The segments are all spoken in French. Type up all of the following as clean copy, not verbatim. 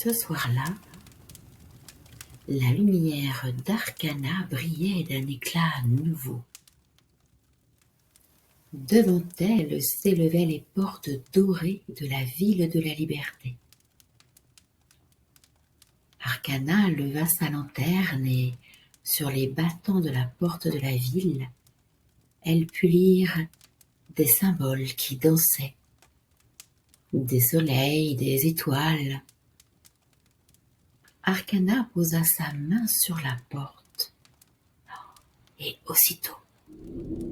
Ce soir-là, la lumière d'Arcana brillait d'un éclat nouveau. Devant elle s'élevaient les portes dorées de la ville de la liberté. Arcana leva sa lanterne et, sur les battants de la porte de la ville, elle put lire des symboles qui dansaient, des soleils, des étoiles. Arcana posa sa main sur la porte, et aussitôt,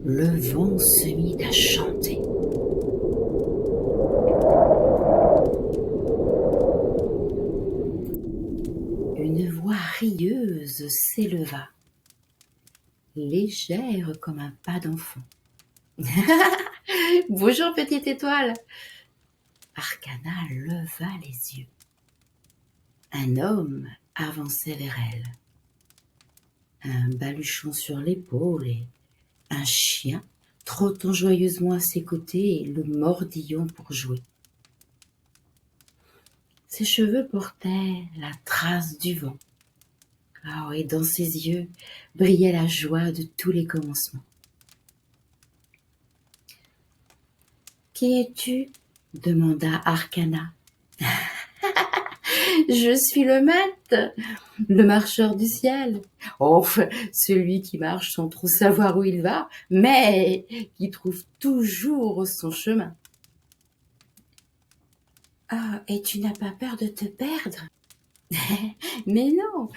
le vent se mit à chanter. Une voix rieuse s'éleva, légère comme un pas d'enfant. Bonjour petite étoile. Arcana leva les yeux. Un homme avançait vers elle, un baluchon sur l'épaule et un chien trottant joyeusement à ses côtés et le mordillant pour jouer. Ses cheveux portaient la trace du vent. Et dans ses yeux brillait la joie de tous les commencements. « Qui es-tu » demanda Arcana. « Je suis le maître, le marcheur du ciel. Celui qui marche sans trop savoir où il va, mais qui trouve toujours son chemin. » Et tu n'as pas peur de te perdre ? Mais non,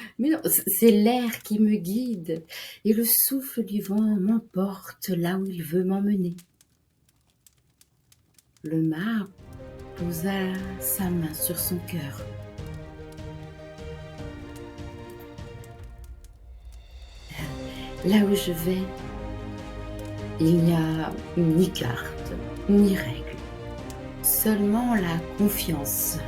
c'est l'air qui me guide et le souffle du vent m'emporte là où il veut m'emmener. Le marbre posa sa main sur son cœur. Là où je vais, il n'y a ni carte, ni règle, seulement la confiance.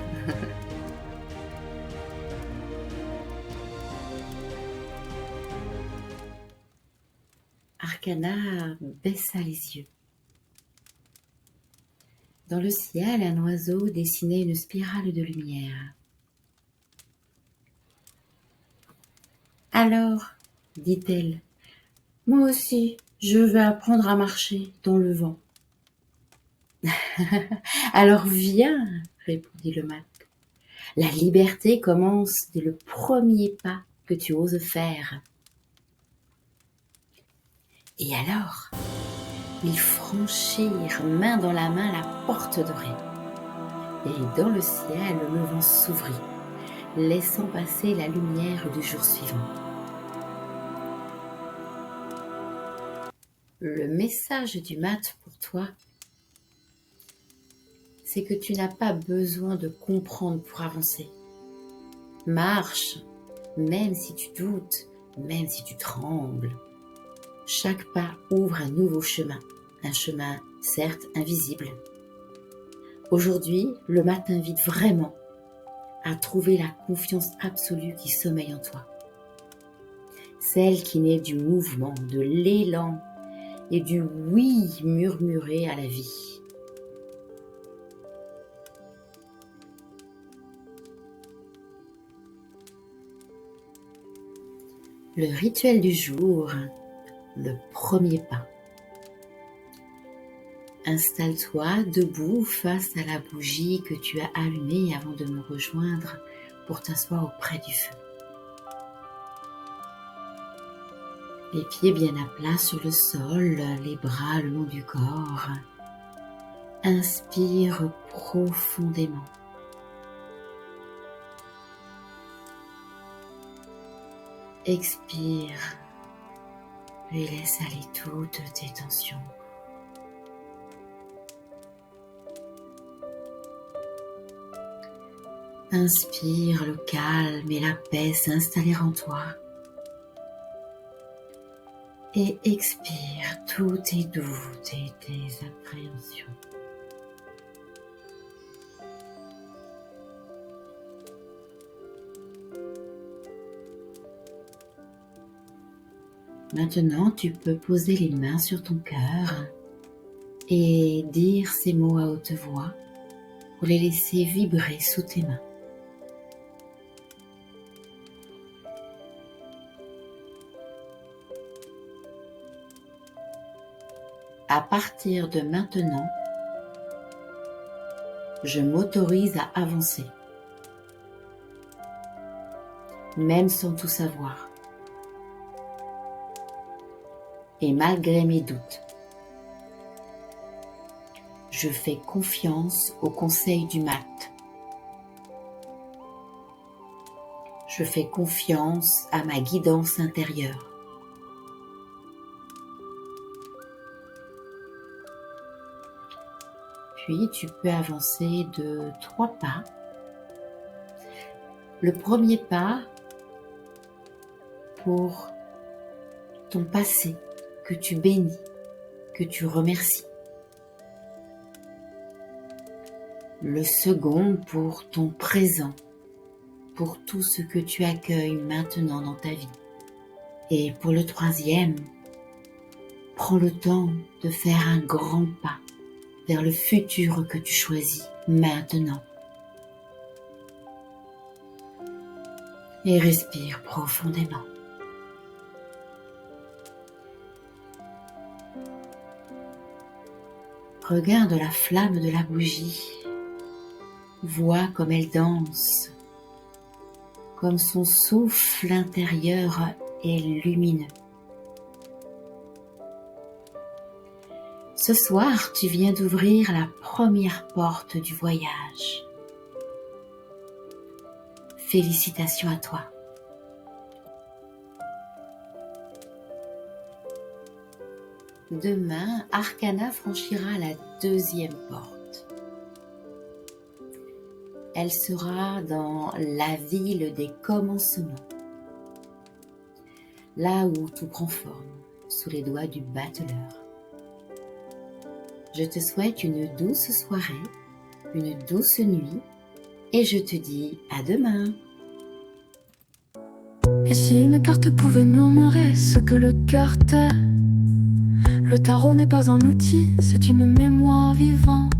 Arcana baissa les yeux. Dans le ciel, un oiseau dessinait une spirale de lumière. « Alors, dit-elle, moi aussi, je vais apprendre à marcher dans le vent. »« Alors viens, répondit le mat. La liberté commence dès le premier pas que tu oses faire. » Et alors, ils franchirent main dans la main la porte dorée. Et dans le ciel, le vent s'ouvrit, laissant passer la lumière du jour suivant. Le message du mat pour toi, c'est que tu n'as pas besoin de comprendre pour avancer. Marche, même si tu doutes, même si tu trembles. Chaque pas ouvre un nouveau chemin, un chemin certes invisible. Aujourd'hui, le mat t'invite vraiment à trouver la confiance absolue qui sommeille en toi. Celle qui naît du mouvement, de l'élan et du oui murmuré à la vie. Le rituel du jour, le premier pas. Installe-toi debout face à la bougie que tu as allumée avant de me rejoindre pour t'asseoir auprès du feu. Les pieds bien à plat sur le sol, les bras le long du corps. Inspire profondément. Expire et laisse aller toutes tes tensions. Inspire le calme et la paix s'installer en toi. Et expire tous tes doutes et tes appréhensions. Maintenant, tu peux poser les mains sur ton cœur et dire ces mots à haute voix pour les laisser vibrer sous tes mains. À partir de maintenant, je m'autorise à avancer, même sans tout savoir, et malgré mes doutes. Je fais confiance aux conseils du mat. Je fais confiance à ma guidance intérieure. Puis tu peux avancer de 3 pas. Le premier pas pour ton passé que tu bénis, que tu remercies. Le second pour ton présent, pour tout ce que tu accueilles maintenant dans ta vie. Et pour le troisième, prends le temps de faire un grand pas vers le futur que tu choisis maintenant. Et respire profondément. Regarde la flamme de la bougie. Vois comme elle danse, comme son souffle intérieur est lumineux. Ce soir, tu viens d'ouvrir la première porte du voyage. Félicitations à toi. Demain, Arcana franchira la deuxième porte. Elle sera dans la ville des commencements, là où tout prend forme, sous les doigts du battleur. Je te souhaite une douce soirée, une douce nuit, et je te dis à demain. Et si une carte pouvait murmurer ce que le cœur tait, le tarot n'est pas un outil, c'est une mémoire vivante.